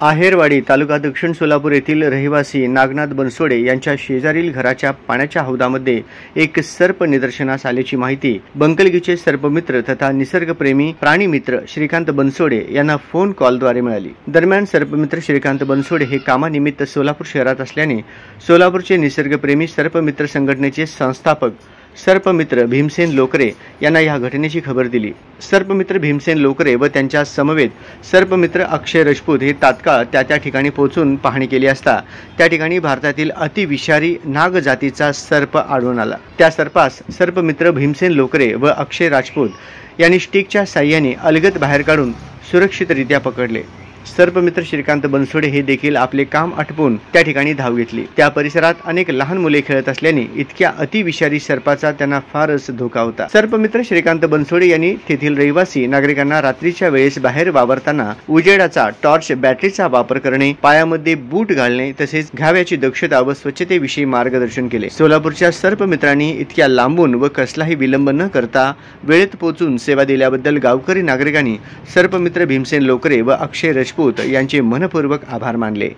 आहेरवाडी तालुका दक्षिण सोलापूर येथील रहिवासी नागनाथ बनसोडे यांच्या शेजारील घराच्या पाण्याच्या हौदामध्ये एक सर्प निदर्शनास आल्याची माहिती बंकलगीचे सर्पमित्र तथा निसर्गप्रेमी प्राणीमित्र श्रीकांत बनसोडे यांना फोन कॉलद्वारे मिळाली। दरम्यान सर्पमित्र श्रीकांत बनसोडे हे कामानिमित्त सोलापूर शहरात असल्याने सोलापूरचे निसर्गप्रेमी सर्पमित्र संघटनेचे संस्थापक सर्पमित्र भीमसेन लोकरे यांना या घटनेची खबर दिली। सर्पमित्र भीमसेन लोकरे व त्यांच्या समवेत सर्पमित्र अक्षय राजपूत हे तात्काळ त्या ठिकाणी पोहोचून पाहणी केली असता त्या ठिकाणी भारतातील अतिविषारी नाग जातीचा सर्प आढळून आला। त्या सर्पास सर्पमित्र भीमसेन लोकरे व अक्षय राजपूत यांनी स्टिकच्या साह्याने अलगद बाहेर काढून सुरक्षितरित्या पकडले। सर्पमित्र श्रीकांत बनसोडे हे देखील आपले काम आटपून त्या ठिकाणी धाव घेतली। त्या परिसरात अनेक लहान मुले खेळत असल्याने इतक्या अतिविषारी सर्पाचा त्यांना फारच धोका होता। सर्पमित्र श्रीकांत बनसोडे यांनी तेथील रहिवासी नागरिकांना रात्रीच्या वेळेस बाहेर वावरताना उजेडाचा टॉर्च बॅटरीचा वापर करणे, पायामध्ये बूट घालणे तसेच घ्याव्याची दक्षता व स्वच्छतेविषयी मार्गदर्शन केले। सोलापूरच्या सर्पमित्रांनी इतक्या लांबून व कसलाही विलंब न करता वेळेत पोहोचून सेवा दिल्याबद्दल गावकरी नागरिकांनी सर्पमित्र भीमसेन लोकरे व अक्षय राजपूत यांचे मनपूर्वक आभार मानले।